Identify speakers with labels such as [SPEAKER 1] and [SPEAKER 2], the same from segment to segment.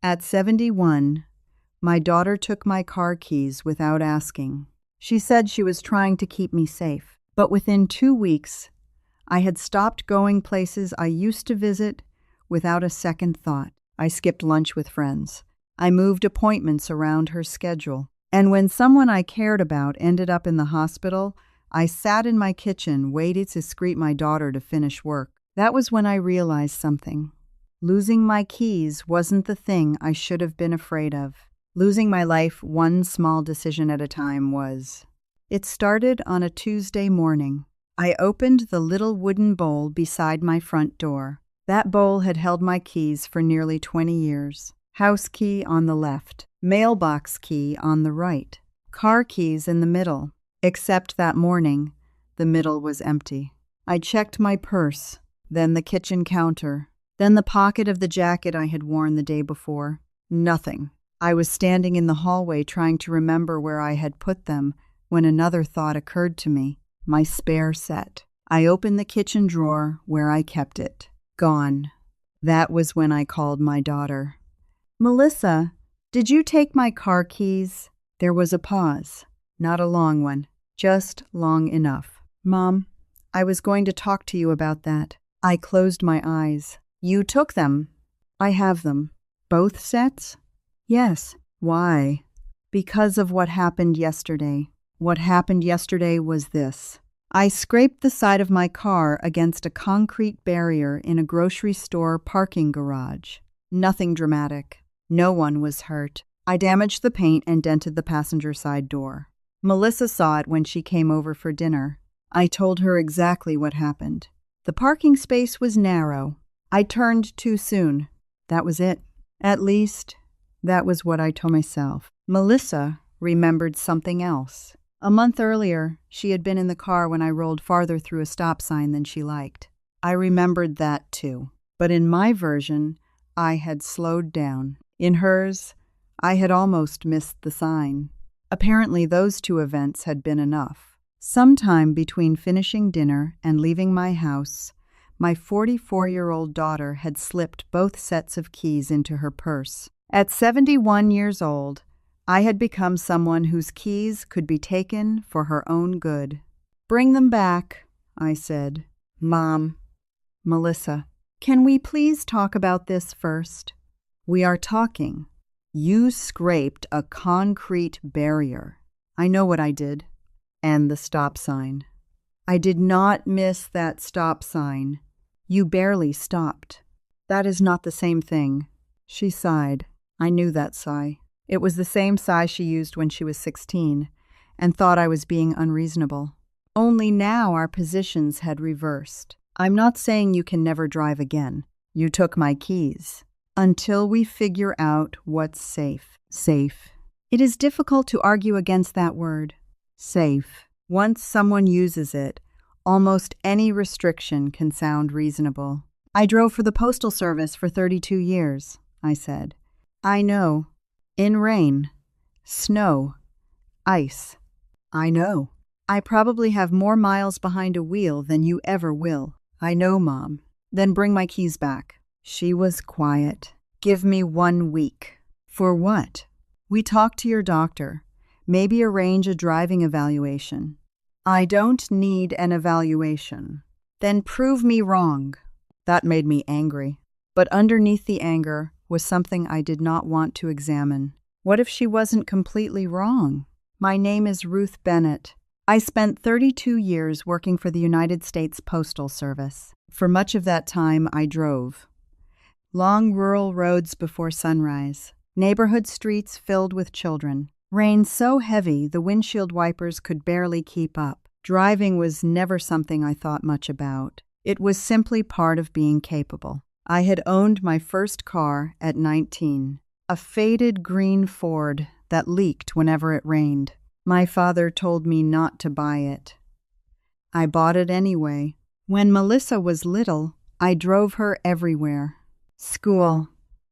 [SPEAKER 1] At 71, my daughter took my car keys without asking. She said she was trying to keep me safe, but within 2 weeks, I had stopped going places I used to visit without a second thought. I skipped lunch with friends. I moved appointments around her schedule. And when someone I cared about ended up in the hospital, I sat in my kitchen, waited to greet my daughter to finish work. That was when I realized something. Losing my keys wasn't the thing I should have been afraid of. Losing my life one small decision at a time was. It started on a Tuesday morning. I opened the little wooden bowl beside my front door. That bowl had held my keys for nearly 20 years. House key on the left, mailbox key on the right, car keys in the middle. Except that morning, the middle was empty. I checked my purse, then the kitchen counter, then the pocket of the jacket I had worn the day before. Nothing. I was standing in the hallway trying to remember where I had put them when another thought occurred to me. My spare set. I opened the kitchen drawer where I kept it. Gone. That was when I called my daughter. "Melissa, did you take my car keys?" There was a pause. Not a long one, just long enough. "Mom, I was going to talk to you about that." I closed my eyes. "You took them." "I have them." "Both sets?" "Yes." "Why?" "Because of what happened yesterday." What happened yesterday was this. I scraped the side of my car against a concrete barrier in a grocery store parking garage. Nothing dramatic. No one was hurt. I damaged the paint and dented the passenger side door. Melissa saw it when she came over for dinner. I told her exactly what happened. The parking space was narrow. I turned too soon. That was it. At least, that was what I told myself. Melissa remembered something else. A month earlier, she had been in the car when I rolled farther through a stop sign than she liked. I remembered that too. But in my version, I had slowed down. In hers, I had almost missed the sign. Apparently, those two events had been enough. Sometime between finishing dinner and leaving my house, my 44-year-old daughter had slipped both sets of keys into her purse. At 71 years old, I had become someone whose keys could be taken for her own good. "Bring them back," I said. "Mom." "Melissa, can we please talk about this first?" "We are talking. You scraped a concrete barrier." "I know what I did." "And the stop sign." "I did not miss that stop sign. You barely stopped." "That is not the same thing." She sighed. I knew that sigh. It was the same sigh she used when she was 16 and thought I was being unreasonable. Only now our positions had reversed. "I'm not saying you can never drive again. You took my keys. Until we figure out what's safe." Safe. It is difficult to argue against that word. Safe. Once someone uses it, almost any restriction can sound reasonable. "I drove for the Postal Service for 32 years, I said. "I know. In rain, snow, ice." "I know. I probably have more miles behind a wheel than you ever will." "I know, Mom." "Then bring my keys back." She was quiet. "Give me 1 week." "For what?" "We talk to your doctor. Maybe arrange a driving evaluation." "I don't need an evaluation." "Then prove me wrong." That made me angry. But underneath the anger was something I did not want to examine. What if she wasn't completely wrong? "My name is Ruth Bennett. I spent 32 years working for the United States Postal Service. For much of that time, I drove. Long rural roads before sunrise, neighborhood streets filled with children, rain so heavy the windshield wipers could barely keep up. Driving was never something I thought much about. It was simply part of being capable. I had owned my first car at 19, a faded green Ford that leaked whenever it rained. My father told me not to buy it. I bought it anyway. When Melissa was little, I drove her everywhere. School,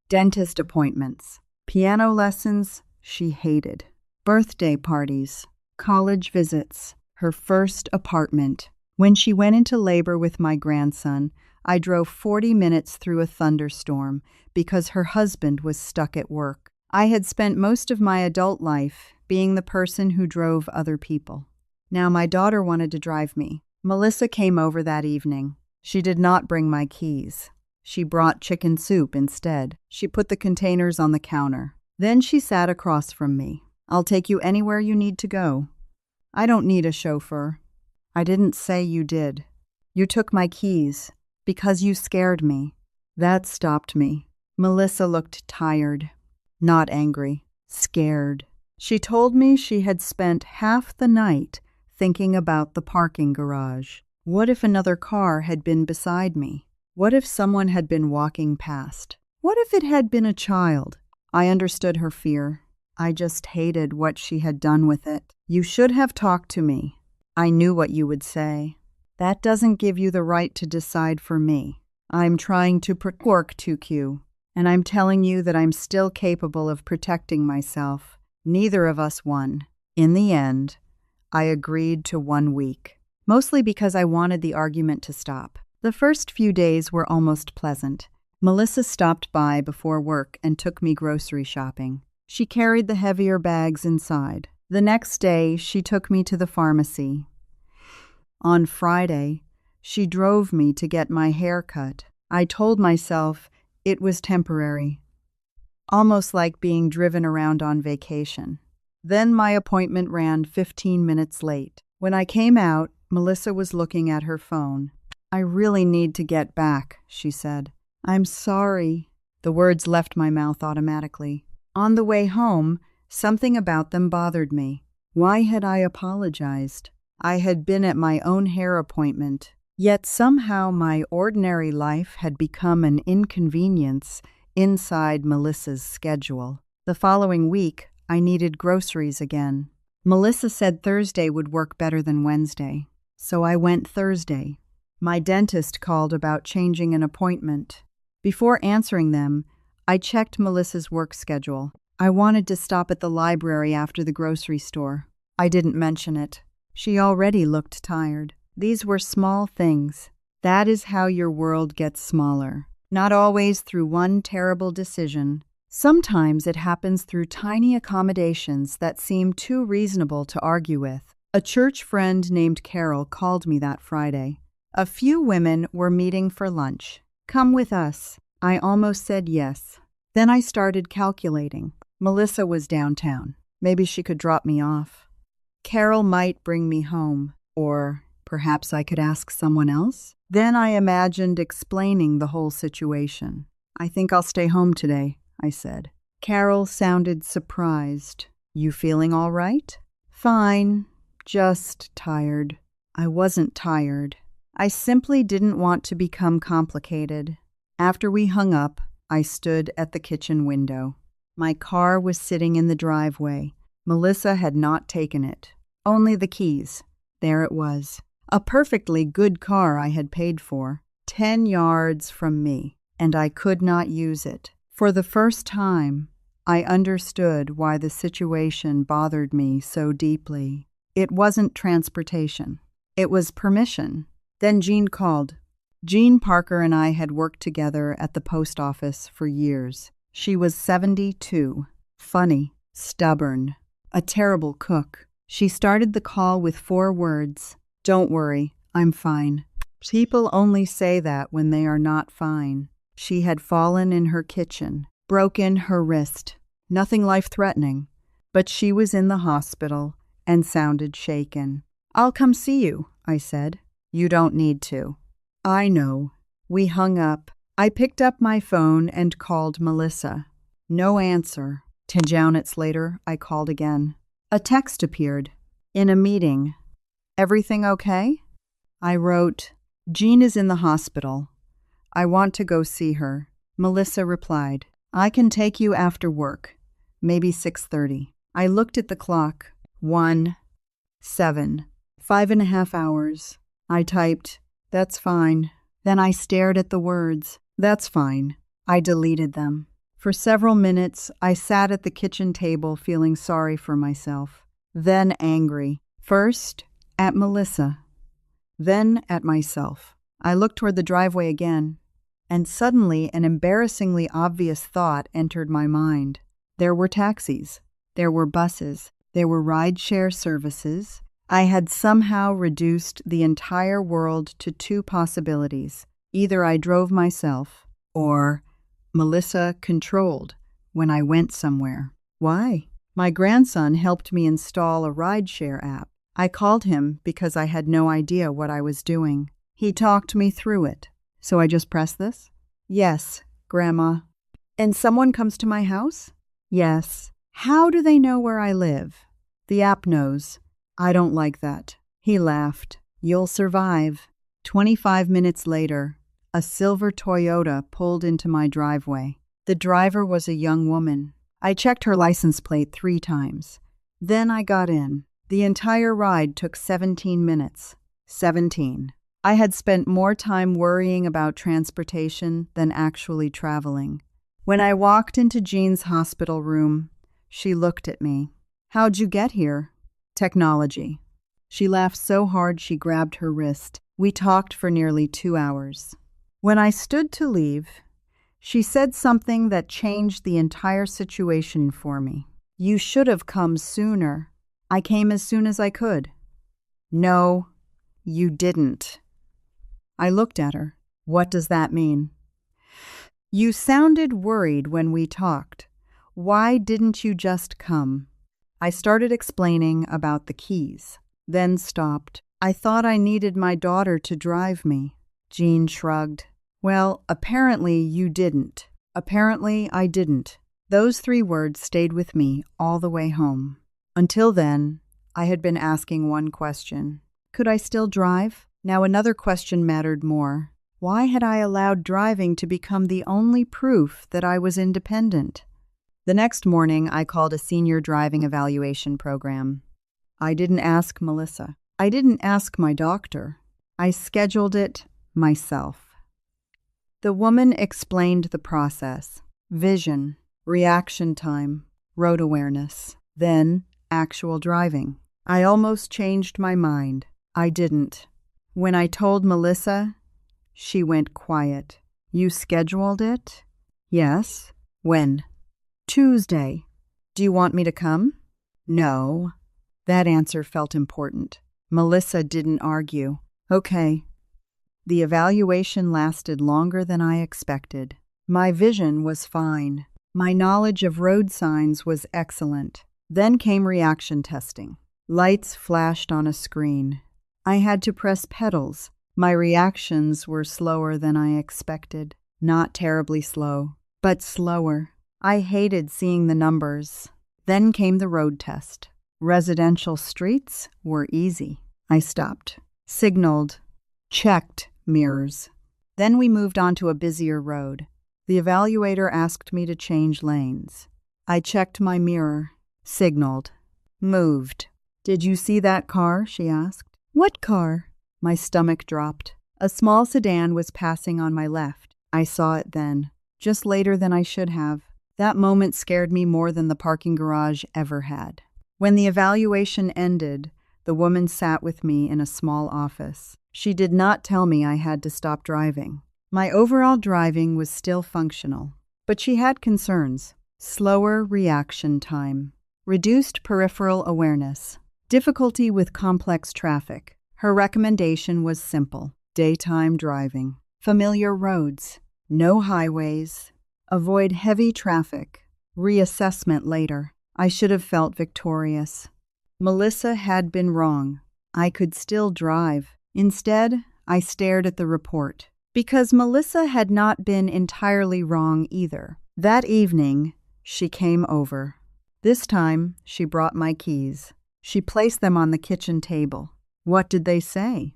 [SPEAKER 1] dentist appointments, piano lessons she hated, birthday parties, college visits, her first apartment. When she went into labor with my grandson, I drove 40 minutes through a thunderstorm because her husband was stuck at work. I had spent most of my adult life being the person who drove other people. Now my daughter wanted to drive me. Melissa came over that evening. She did not bring my keys. She brought chicken soup instead. She put the containers on the counter. Then she sat across from me. I'll take you anywhere you need to go. I don't need a chauffeur. I didn't say you did. You took my keys because you scared me. That stopped me. Melissa looked tired, not angry, scared. She told me she had spent half the night thinking about the parking garage. What if another car had been beside me? What if someone had been walking past? What if it had been a child? I understood her fear. I just hated what she had done with it. You should have talked to me. I knew what you would say. That doesn't give you the right to decide for me. I'm trying to work 2Q, and I'm telling you that I'm still capable of protecting myself. Neither of us won. In the end, I agreed to 1 week, mostly because I wanted the argument to stop. The first few days were almost pleasant. Melissa stopped by before work and took me grocery shopping. She carried the heavier bags inside. The next day, she took me to the pharmacy. On Friday, she drove me to get my hair cut. I told myself it was temporary, almost like being driven around on vacation. Then my appointment ran 15 minutes late. When I came out, Melissa was looking at her phone. I really need to get back, she said. I'm sorry. The words left my mouth automatically. On the way home, something about them bothered me. Why had I apologized? I had been at my own hair appointment, yet somehow my ordinary life had become an inconvenience inside Melissa's schedule. The following week, I needed groceries again. Melissa said Thursday would work better than Wednesday, so I went Thursday. My dentist called about changing an appointment. Before answering them, I checked Melissa's work schedule. I wanted to stop at the library after the grocery store. I didn't mention it. She already looked tired. These were small things. That is how your world gets smaller. Not always through one terrible decision. Sometimes it happens through tiny accommodations that seem too reasonable to argue with. A church friend named Carol called me that Friday. A few women were meeting for lunch. Come with us. I almost said yes. Then I started calculating. Melissa was downtown. Maybe she could drop me off. Carol might bring me home, or perhaps I could ask someone else. Then I imagined explaining the whole situation. I think I'll stay home today, I said. Carol sounded surprised. You feeling all right? Fine, just tired. I wasn't tired. I simply didn't want to become complicated. After we hung up, I stood at the kitchen window. My car was sitting in the driveway. Melissa had not taken it. Only the keys. There it was. A perfectly good car I had paid for, 10 yards from me, and I could not use it. For the first time, I understood why the situation bothered me so deeply. It wasn't transportation. It was permission. Then Jean called. Jean Parker and I had worked together at the post office for years. She was 72, funny, stubborn, a terrible cook. She started the call with 4 words. Don't worry, I'm fine. People only say that when they are not fine. She had fallen in her kitchen, broken her wrist. Nothing life-threatening, but she was in the hospital and sounded shaken. I'll come see you, I said. You don't need to. I know. We hung up. I picked up my phone and called Melissa. No answer. 10 minutes later, I called again. A text appeared. In a meeting. Everything okay? I wrote, Jean is in the hospital. I want to go see her. Melissa replied, I can take you after work. Maybe 6:30. I looked at the clock. 1:07. 5.5 hours. I typed, that's fine. Then I stared at the words, that's fine. I deleted them. For several minutes, I sat at the kitchen table feeling sorry for myself, then angry. First, at Melissa, then at myself. I looked toward the driveway again, and suddenly an embarrassingly obvious thought entered my mind. There were taxis. There were buses. There were rideshare services. I had somehow reduced the entire world to two possibilities. Either I drove myself, or Melissa controlled when I went somewhere. Why? My grandson helped me install a rideshare app. I called him because I had no idea what I was doing. He talked me through it. So I just press this? Yes, Grandma. And someone comes to my house? Yes. How do they know where I live? The app knows. I don't like that. He laughed. You'll survive. 25 minutes later, a silver Toyota pulled into my driveway. The driver was a young woman. I checked her license plate 3 times. Then I got in. The entire ride took 17 minutes. 17. I had spent more time worrying about transportation than actually traveling. When I walked into Jean's hospital room, she looked at me. How'd you get here? Technology. She laughed so hard she grabbed her wrist. We talked for nearly 2 hours. When I stood to leave, she said something that changed the entire situation for me. You should have come sooner. I came as soon as I could. No, you didn't. I looked at her. What does that mean? You sounded worried when we talked. Why didn't you just come? I started explaining about the keys, then stopped. I thought I needed my daughter to drive me. Jean shrugged. Well, apparently you didn't. Apparently I didn't. Those 3 words stayed with me all the way home. Until then, I had been asking one question. Could I still drive? Now another question mattered more. Why had I allowed driving to become the only proof that I was independent? The next morning, I called a senior driving evaluation program. I didn't ask Melissa. I didn't ask my doctor. I scheduled it myself. The woman explained the process: vision, reaction time, road awareness, then actual driving. I almost changed my mind. I didn't. When I told Melissa, she went quiet. You scheduled it? Yes. When? Tuesday. Do you want me to come? No. That answer felt important. Melissa didn't argue. Okay. The evaluation lasted longer than I expected. My vision was fine. My knowledge of road signs was excellent. Then came reaction testing. Lights flashed on a screen. I had to press pedals. My reactions were slower than I expected. Not terribly slow, but slower. I hated seeing the numbers. Then came the road test. Residential streets were easy. I stopped, signaled, checked mirrors. Then we moved on to a busier road. The evaluator asked me to change lanes. I checked my mirror, signaled, moved. Did you see that car? She asked. What car? My stomach dropped. A small sedan was passing on my left. I saw it then, just later than I should have. That moment scared me more than the parking garage ever had. When the evaluation ended, the woman sat with me in a small office. She did not tell me I had to stop driving. My overall driving was still functional, but she had concerns. Slower reaction time, reduced peripheral awareness, difficulty with complex traffic. Her recommendation was simple: daytime driving, familiar roads, no highways, avoid heavy traffic, reassessment later. I should have felt victorious. Melissa had been wrong. I could still drive. Instead, I stared at the report. Because Melissa had not been entirely wrong either. That evening, she came over. This time, she brought my keys. She placed them on the kitchen table. What did they say?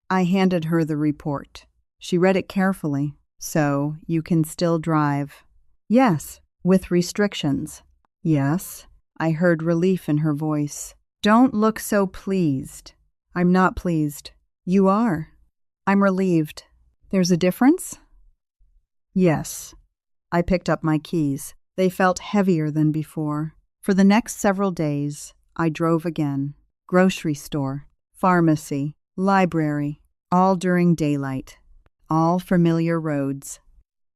[SPEAKER 1] I handed her the report. She read it carefully. So, you can still drive. Yes, with restrictions. Yes, I heard relief in her voice. Don't look so pleased. I'm not pleased. You are. I'm relieved. There's a difference? Yes. I picked up my keys. They felt heavier than before. For the next several days, I drove again. Grocery store, pharmacy, library, all during daylight. all familiar roads.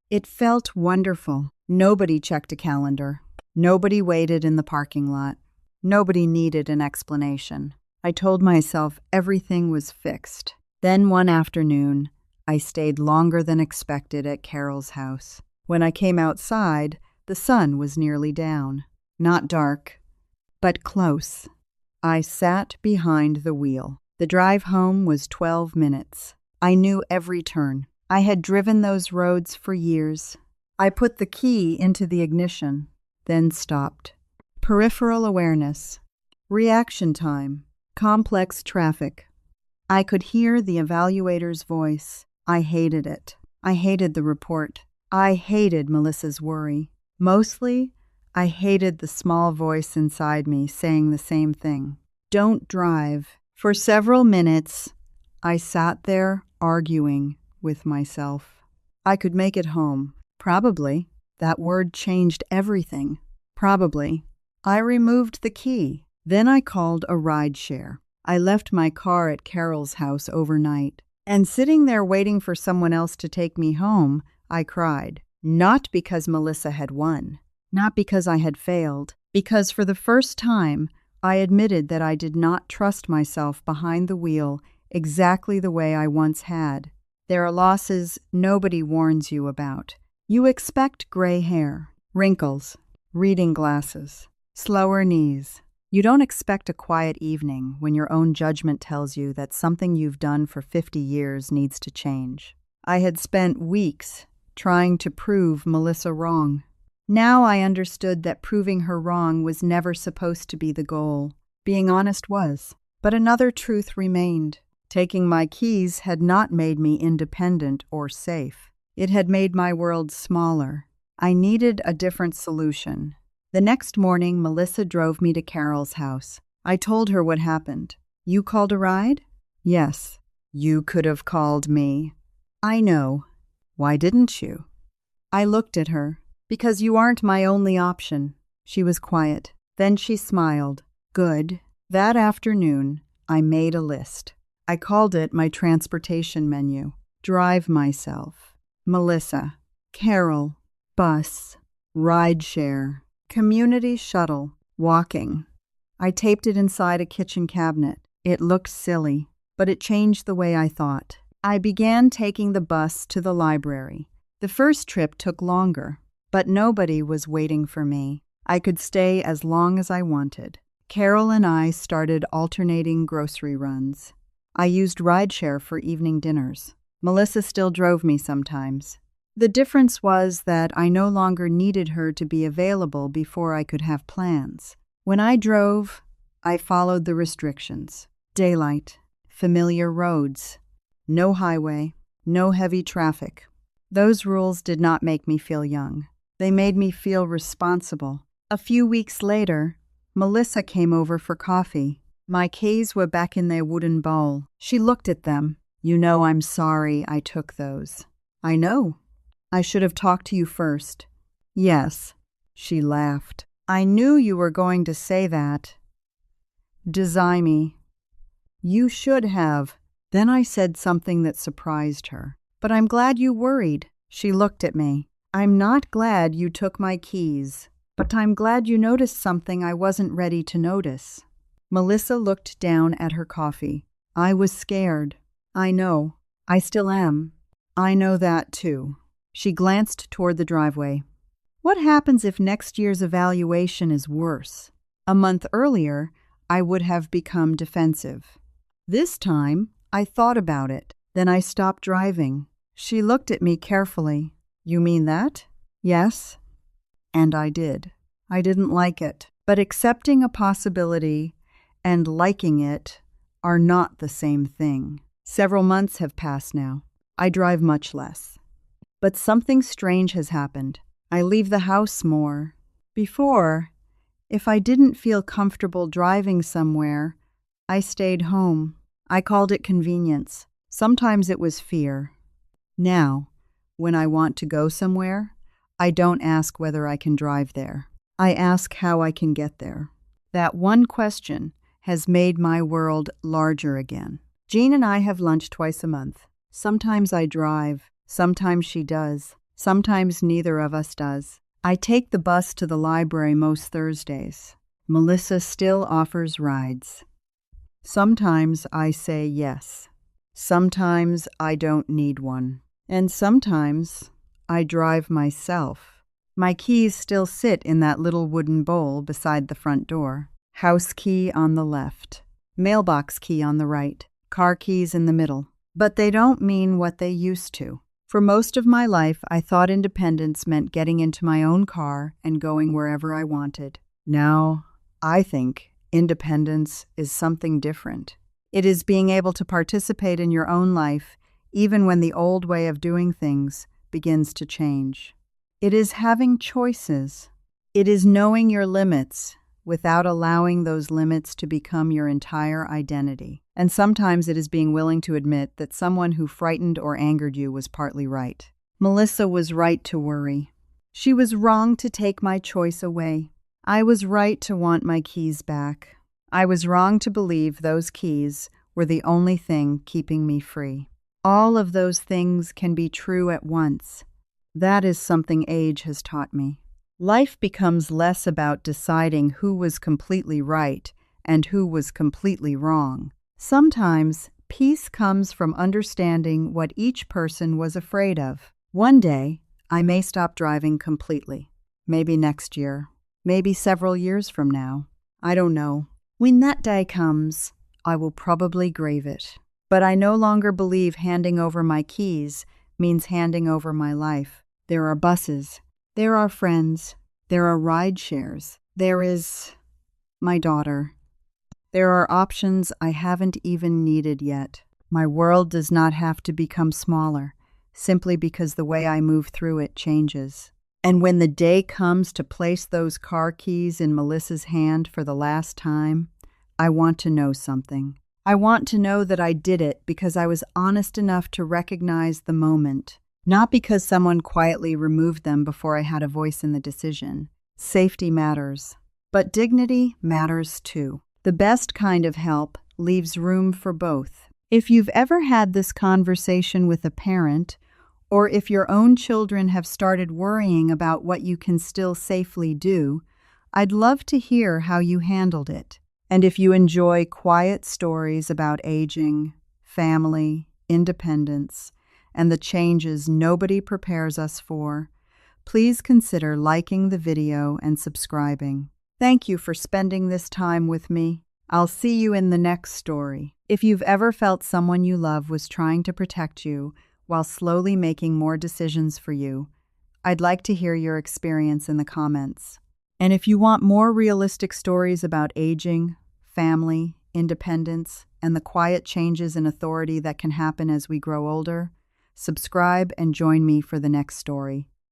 [SPEAKER 1] It felt wonderful. Nobody checked a calendar. Nobody waited in the parking lot. Nobody needed an explanation. I told myself everything was fixed. Then one afternoon, I stayed longer than expected at Carol's house. When I came outside, the sun was nearly down. Not dark, but close. I sat behind the wheel. The drive home was 12 minutes. I knew every turn. I had driven those roads for years. I put the key into the ignition, then stopped. Peripheral awareness, reaction time, complex traffic. I could hear the evaluator's voice. I hated it. I hated the report. I hated Melissa's worry. Mostly, I hated the small voice inside me saying the same thing. Don't drive. For several minutes, I sat there arguing with myself. I could make it home. Probably. That word changed everything. Probably. I removed the key. Then I called a rideshare. I left my car at Carol's house overnight. And sitting there waiting for someone else to take me home, I cried. Not because Melissa had won. Not because I had failed. Because for the first time, I admitted that I did not trust myself behind the wheel exactly the way I once had. There are losses nobody warns you about. You expect gray hair, wrinkles, reading glasses, slower knees. You don't expect a quiet evening when your own judgment tells you that something you've done for 50 years needs to change. I had spent weeks trying to prove Melissa wrong. Now I understood that proving her wrong was never supposed to be the goal. Being honest was. But another truth remained. Taking my keys had not made me independent or safe. It had made my world smaller. I needed a different solution. The next morning, Melissa drove me to Carol's house. I told her what happened. You called a ride? Yes. You could have called me. I know. Why didn't you? I looked at her. Because you aren't my only option. She was quiet. Then she smiled. Good. That afternoon, I made a list. I called it my transportation menu. Drive myself. Melissa. Carol. Bus. Rideshare. Community shuttle. Walking. I taped it inside a kitchen cabinet. It looked silly, but it changed the way I thought. I began taking the bus to the library. The first trip took longer. But nobody was waiting for me. I could stay as long as I wanted. Carol and I started alternating grocery runs. I used rideshare for evening dinners. Melissa still drove me sometimes. The difference was that I no longer needed her to be available before I could have plans. When I drove, I followed the restrictions. Daylight, familiar roads, no highway, no heavy traffic. Those rules did not make me feel young. They made me feel responsible. A few weeks later, Melissa came over for coffee. My keys were back in their wooden bowl. She looked at them. You know I'm sorry I took those. I know. I should have talked to you first. Yes. She laughed. I knew you were going to say that. Design me. You should have. Then I said something that surprised her. But I'm glad you worried. She looked at me. I'm not glad you took my keys, but I'm glad you noticed something I wasn't ready to notice. Melissa looked down at her coffee. I was scared. I know. I still am. I know that too. She glanced toward the driveway. What happens if next year's evaluation is worse? A month earlier, I would have become defensive. This time, I thought about it. Then I stopped driving. She looked at me carefully. You mean that? Yes. And I did. I didn't like it. But accepting a possibility and liking it are not the same thing. Several months have passed now. I drive much less. But something strange has happened. I leave the house more. Before, if I didn't feel comfortable driving somewhere, I stayed home. I called it convenience. Sometimes it was fear. Now, when I want to go somewhere, I don't ask whether I can drive there. I ask how I can get there. That one question has made my world larger again. Jean and I have lunch twice a month. Sometimes I drive, sometimes she does, sometimes neither of us does. I take the bus to the library most Thursdays. Melissa still offers rides. Sometimes I say yes. Sometimes I don't need one. And sometimes I drive myself. My keys still sit in that little wooden bowl beside the front door. House key on the left. Mailbox key on the right. Car keys in the middle. But they don't mean what they used to. For most of my life, I thought independence meant getting into my own car and going wherever I wanted. Now, I think independence is something different. It is being able to participate in your own life, even when the old way of doing things begins to change. It is having choices. It is knowing your limits without allowing those limits to become your entire identity. And sometimes it is being willing to admit that someone who frightened or angered you was partly right. Melissa was right to worry. She was wrong to take my choice away. I was right to want my keys back. I was wrong to believe those keys were the only thing keeping me free. All of those things can be true at once. That is something age has taught me. Life becomes less about deciding who was completely right and who was completely wrong. Sometimes peace comes from understanding what each person was afraid of. One day, I may stop driving completely. Maybe next year. Maybe several years from now. I don't know. When that day comes, I will probably grieve it. But I no longer believe handing over my keys means handing over my life. There are buses. There are friends. There are ride shares. There is my daughter. There are options I haven't even needed yet. My world does not have to become smaller, simply because the way I move through it changes. And when the day comes to place those car keys in Melissa's hand for the last time, I want to know something. I want to know that I did it because I was honest enough to recognize the moment, not because someone quietly removed them before I had a voice in the decision. Safety matters, but dignity matters too. The best kind of help leaves room for both. If you've ever had this conversation with a parent, or if your own children have started worrying about what you can still safely do, I'd love to hear how you handled it. And if you enjoy quiet stories about aging, family, independence, and the changes nobody prepares us for, please consider liking the video and subscribing. Thank you for spending this time with me. I'll see you in the next story. If you've ever felt someone you love was trying to protect you while slowly making more decisions for you, I'd like to hear your experience in the comments. And if you want more realistic stories about aging, family, independence, and the quiet changes in authority that can happen as we grow older, subscribe and join me for the next story.